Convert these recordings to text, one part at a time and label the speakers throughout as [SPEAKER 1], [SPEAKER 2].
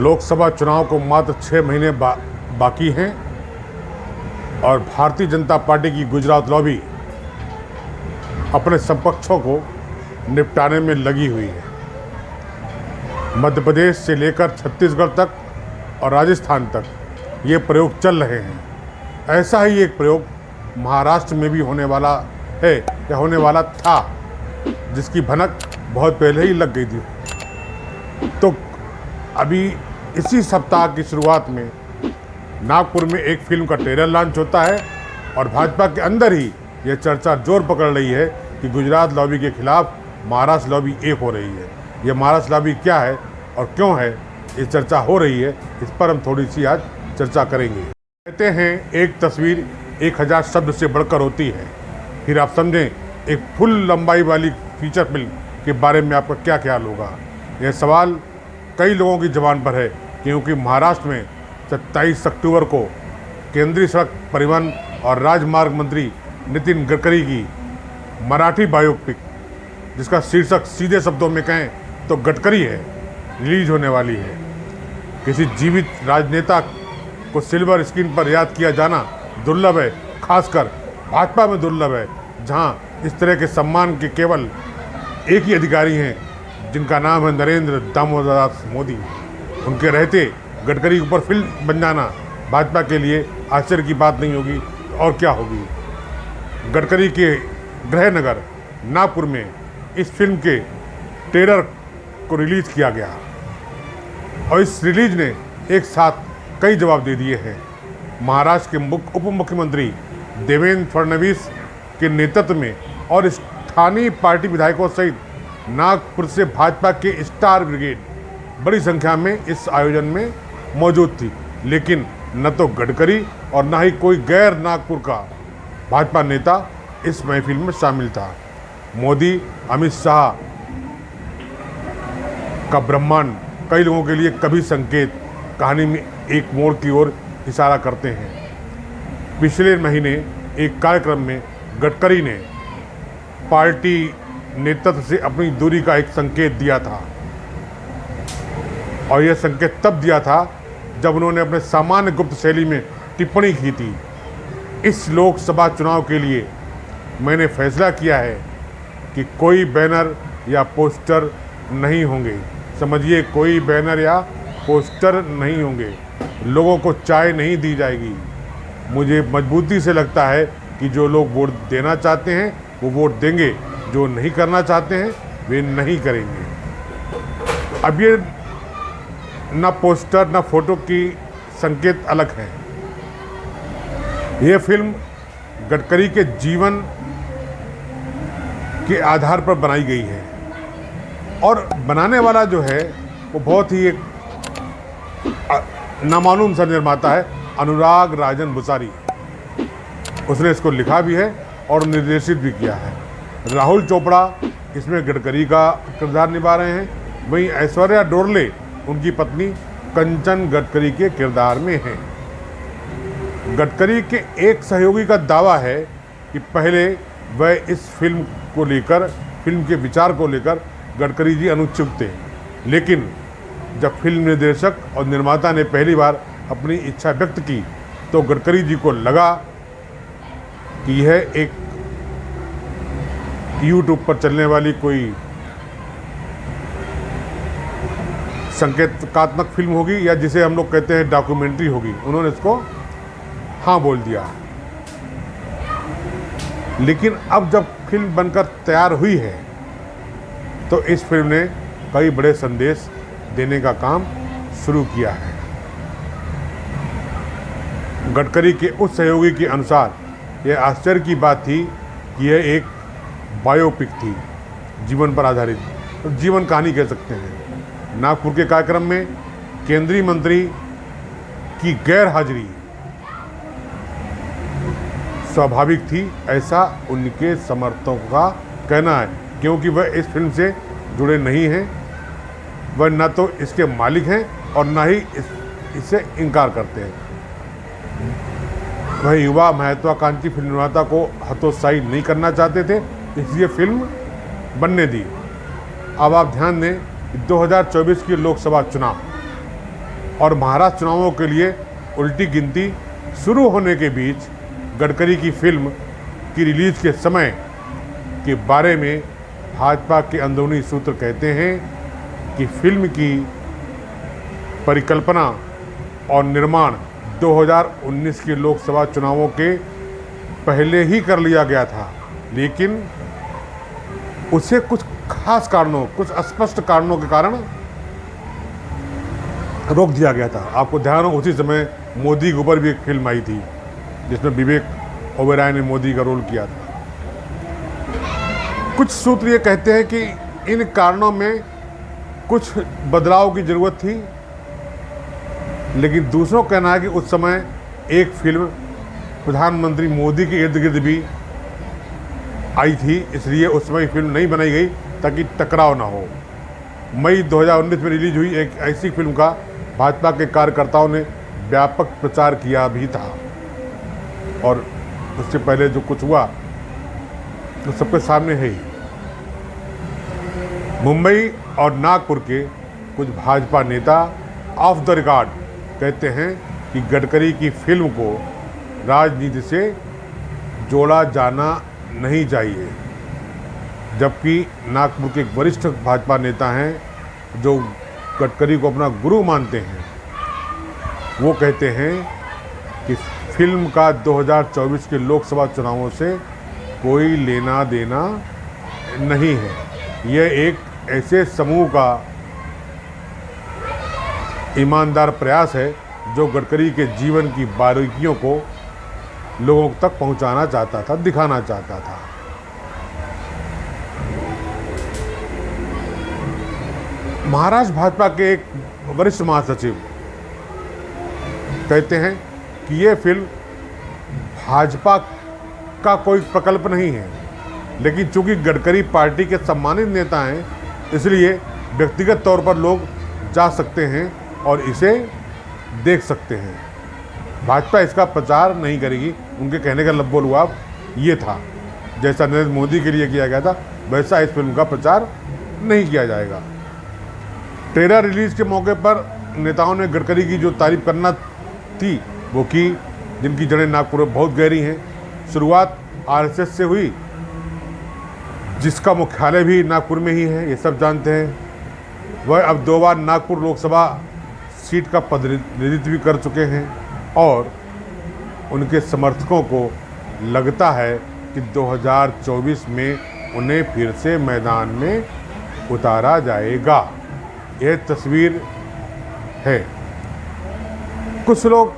[SPEAKER 1] लोकसभा चुनाव को मात्र 6 महीने बाकी हैं और भारतीय जनता पार्टी की गुजरात लॉबी अपने समकक्षों को निपटाने में लगी हुई है। मध्य प्रदेश से लेकर छत्तीसगढ़ तक और राजस्थान तक ये प्रयोग चल रहे हैं। ऐसा ही एक प्रयोग महाराष्ट्र में भी होने वाला है या होने वाला था, जिसकी भनक बहुत पहले ही लग गई थी। तो अभी इसी सप्ताह की शुरुआत में नागपुर में एक फिल्म का ट्रेलर लॉन्च होता है और भाजपा के अंदर ही यह चर्चा जोर पकड़ रही है कि गुजरात लॉबी के खिलाफ महाराष्ट्र लॉबी एक हो रही है। यह महाराष्ट्र लॉबी क्या है और क्यों है ये चर्चा हो रही है, इस पर हम थोड़ी सी आज चर्चा करेंगे। कहते हैं एक तस्वीर 1000 शब्द से बढ़कर होती है। फिर आप समझें एक फुल लंबाई वाली फीचर फिल्म के बारे में आपका क्या ख्याल होगा। यह सवाल कई लोगों की ज़बान पर है, क्योंकि महाराष्ट्र में 27 अक्टूबर को केंद्रीय सड़क परिवहन और राजमार्ग मंत्री नितिन गडकरी की मराठी बायोपिक, जिसका शीर्षक सीधे शब्दों में कहें तो गडकरी है, रिलीज होने वाली है। किसी जीवित राजनेता को सिल्वर स्क्रीन पर याद किया जाना दुर्लभ है, खासकर भाजपा में दुर्लभ है, जहां इस तरह के सम्मान के केवल एक ही अधिकारी हैं, जिनका नाम है नरेंद्र दामोदर दास मोदी। उनके रहते गडकरी के ऊपर फिल्म बन जाना भाजपा के लिए आश्चर्य की बात नहीं होगी तो और क्या होगी। गडकरी के गृह नगर नागपुर में इस फिल्म के ट्रेलर को रिलीज़ किया गया और इस रिलीज ने एक साथ कई जवाब दे दिए हैं। महाराष्ट्र के उप मुख्यमंत्री देवेंद्र फडणवीस के नेतृत्व में और स्थानीय पार्टी विधायकों सहित नागपुर से भाजपा के स्टार ब्रिगेड बड़ी संख्या में इस आयोजन में मौजूद थी, लेकिन न तो गडकरी और न ही कोई गैर नागपुर का भाजपा नेता इस महफिल में शामिल था। मोदी अमित शाह का ब्रह्मांड कई लोगों के लिए कभी संकेत कहानी में एक मोड़ की ओर इशारा करते हैं। पिछले महीने एक कार्यक्रम में गडकरी ने पार्टी नेतृत्व से अपनी दूरी का एक संकेत दिया था और यह संकेत तब दिया था जब उन्होंने अपने सामान्य गुप्त शैली में टिप्पणी की थी। इस लोकसभा चुनाव के लिए मैंने फैसला किया है कि कोई बैनर या पोस्टर नहीं होंगे। समझिए, कोई बैनर या पोस्टर नहीं होंगे। लोगों को चाय नहीं दी जाएगी। मुझे मजबूती से लगता है कि जो लोग वोट देना चाहते हैं वो वोट देंगे, जो नहीं करना चाहते हैं वे नहीं करेंगे। अब ये ना पोस्टर ना फोटो की संकेत अलग हैं। ये फिल्म गडकरी के जीवन के आधार पर बनाई गई है और बनाने वाला जो है वो बहुत ही एक नामालूम सा निर्माता है, अनुराग राजन बुसारी। उसने इसको लिखा भी है और निर्देशित भी किया है। राहुल चोपड़ा इसमें गडकरी का किरदार निभा रहे हैं, वहीं ऐश्वर्या डोरले उनकी पत्नी कंचन गडकरी के किरदार में हैं। गडकरी के एक सहयोगी का दावा है कि पहले वह इस फिल्म को लेकर, फिल्म के विचार को लेकर गडकरी जी अनुत्सुक थे, लेकिन जब फिल्म निर्देशक और निर्माता ने पहली बार अपनी इच्छा व्यक्त की तो गडकरी जी को लगा कि यह एक यूट्यूब पर चलने वाली कोई संकेतकात्मक फिल्म होगी या जिसे हम लोग कहते हैं डॉक्यूमेंट्री होगी। उन्होंने इसको हाँ बोल दिया। लेकिन अब जब फिल्म बनकर तैयार हुई है तो इस फिल्म ने कई बड़े संदेश देने का काम शुरू किया है। गडकरी के उस सहयोगी के अनुसार यह आश्चर्य की बात थी कि यह एक बायोपिक थी, जीवन पर आधारित, तो जीवन कहानी कह सकते हैं। नागपुर के कार्यक्रम में केंद्रीय मंत्री की गैर हाजिरी स्वाभाविक थी, ऐसा उनके समर्थकों का कहना है, क्योंकि वह इस फिल्म से जुड़े नहीं हैं। वह न तो इसके मालिक हैं और न ही इससे इनकार करते हैं। वह युवा महत्वाकांक्षी फिल्म निर्माता को हतोत्साहित नहीं करना चाहते थे, इसलिए फिल्म बनने दी। अब आप ध्यान दें कि 2024 की लोकसभा चुनाव और महाराष्ट्र चुनावों के लिए उल्टी गिनती शुरू होने के बीच गडकरी की फिल्म की रिलीज के समय के बारे में भाजपा के अंदरूनी सूत्र कहते हैं कि फिल्म की परिकल्पना और निर्माण 2019 के लोकसभा चुनावों के पहले ही कर लिया गया था, लेकिन उसे कुछ खास कारणों, कुछ अस्पष्ट कारणों के कारण रोक दिया गया था। आपको ध्यान हो, उसी समय मोदी के ऊपर भी एक फिल्म आई थी जिसमें विवेक ओबेरॉय ने मोदी का रोल किया था। कुछ सूत्र ये कहते हैं कि इन कारणों में कुछ बदलाव की ज़रूरत थी, लेकिन दूसरों का कहना है कि उस समय एक फिल्म प्रधानमंत्री मोदी के इर्द गिर्द भी आई थी, इसलिए उस समय फिल्म नहीं बनाई गई ताकि टकराव ना हो। मई 2019 में रिलीज हुई एक ऐसी फिल्म का भाजपा के कार्यकर्ताओं ने व्यापक प्रचार किया भी था, और उससे पहले जो कुछ हुआ तो सबके सामने है ही। मुंबई और नागपुर के कुछ भाजपा नेता ऑफ द रिकॉर्ड कहते हैं कि गडकरी की फिल्म को राजनीति से जोड़ा जाना नहीं चाहिए, जबकि नागपुर के एक वरिष्ठ भाजपा नेता हैं जो गडकरी को अपना गुरु मानते हैं, वो कहते हैं कि फिल्म का 2024 के लोकसभा चुनावों से कोई लेना देना नहीं है। यह एक ऐसे समूह का ईमानदार प्रयास है जो गडकरी के जीवन की बारीकियों को लोगों तक पहुंचाना चाहता था, दिखाना चाहता था। महाराष्ट्र भाजपा के एक वरिष्ठ महासचिव कहते हैं कि ये फिल्म भाजपा का कोई प्रकल्प नहीं है, लेकिन चूंकि गडकरी पार्टी के सम्मानित नेता हैं, इसलिए व्यक्तिगत तौर पर लोग जा सकते हैं और इसे देख सकते हैं। भाजपा इसका प्रचार नहीं करेगी। उनके कहने का लब्बो-लुआब ये था, जैसा नरेंद्र मोदी के लिए किया गया था वैसा इस फिल्म का प्रचार नहीं किया जाएगा। ट्रेलर रिलीज के मौके पर नेताओं ने गडकरी की जो तारीफ करना थी वो की, जिनकी जड़ें नागपुर में बहुत गहरी हैं। शुरुआत आरएसएस से हुई, जिसका मुख्यालय भी नागपुर में ही है, ये सब जानते हैं। वह अब 2 बार नागपुर लोकसभा सीट का प्रतिनिधित्व भी कर चुके हैं और उनके समर्थकों को लगता है कि 2024 में उन्हें फिर से मैदान में उतारा जाएगा। यह तस्वीर है। कुछ लोग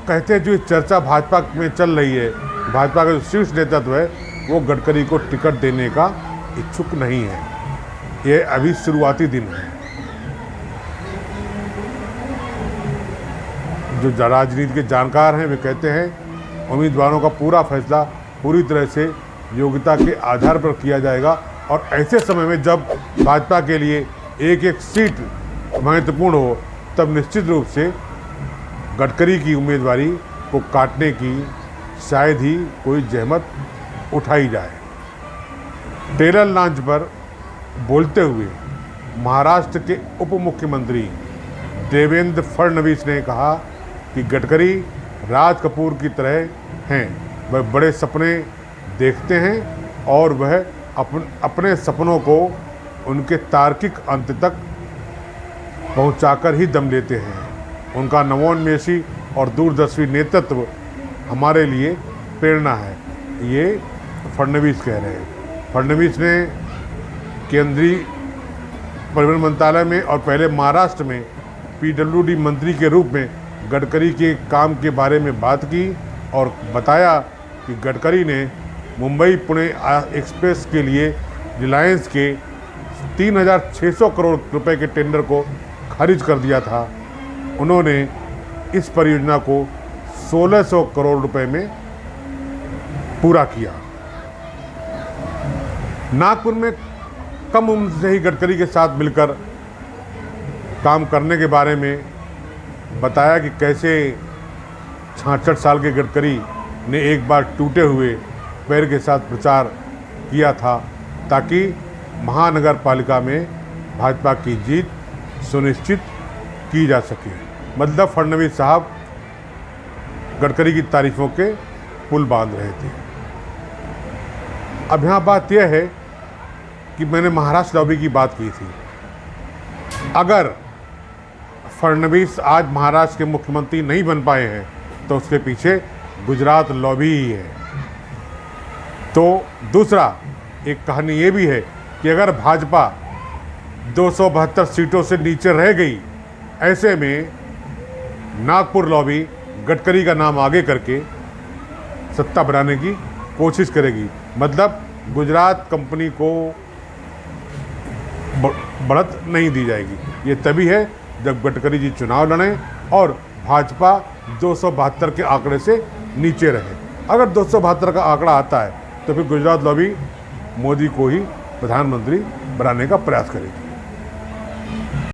[SPEAKER 1] कहते हैं जो चर्चा भाजपा में चल रही है, भाजपा का जो शीर्ष नेतृत्व है वो गडकरी को टिकट देने का इच्छुक नहीं है। ये अभी शुरुआती दिन है। जो राजनीति के जानकार हैं वे कहते हैं उम्मीदवारों का पूरा फैसला पूरी तरह से योग्यता के आधार पर किया जाएगा, और ऐसे समय में जब भाजपा के लिए एक एक सीट महत्वपूर्ण हो, तब निश्चित रूप से गडकरी की उम्मीदवारी को काटने की शायद ही कोई जहमत उठाई जाए। ट्रेलर लॉन्च पर बोलते हुए महाराष्ट्र के उप मुख्यमंत्री देवेंद्र फडणवीस ने कहा कि गडकरी राज कपूर की तरह हैं। वह बड़े सपने देखते हैं और वह अपने सपनों को उनके तार्किक अंत तक पहुंचाकर ही दम लेते हैं। उनका नवोन्मेषी और दूरदर्शी नेतृत्व हमारे लिए प्रेरणा है, ये फडणवीस कह रहे हैं। फडणवीस ने केंद्रीय परिवहन मंत्रालय में और पहले महाराष्ट्र में पीडब्ल्यूडी मंत्री के रूप में गडकरी के काम के बारे में बात की और बताया कि गडकरी ने मुंबई पुणे एक्सप्रेस के लिए रिलायंस के 3,600 करोड़ रुपए के टेंडर को खारिज कर दिया था। उन्होंने इस परियोजना को 1,600 करोड़ रुपए में पूरा किया। नागपुर में कम उम्र से ही गडकरी के साथ मिलकर काम करने के बारे में बताया कि कैसे 66 साल के गडकरी ने एक बार टूटे हुए पैर के साथ प्रचार किया था ताकि महानगर पालिका में भाजपा की जीत सुनिश्चित की जा सके। मतलब फडणवीस साहब गडकरी की तारीफों के पुल बांध रहे थे। अब यहाँ बात यह है कि मैंने महाराष्ट्र लॉबी की बात की थी। अगर फडणवीस आज महाराष्ट्र के मुख्यमंत्री नहीं बन पाए हैं तो उसके पीछे गुजरात लॉबी ही है। तो दूसरा एक कहानी ये भी है कि अगर भाजपा 272 सीटों से नीचे रह गई, ऐसे में नागपुर लॉबी गडकरी का नाम आगे करके सत्ता बनाने की कोशिश करेगी। मतलब गुजरात कंपनी को बढ़त नहीं दी जाएगी। ये तभी है जब गडकरी जी चुनाव लड़ें और भाजपा 272 के आंकड़े से नीचे रहे। अगर 272 का आंकड़ा आता है तो फिर गुजरात लॉबी मोदी को ही प्रधानमंत्री बनाने का प्रयास करेगी।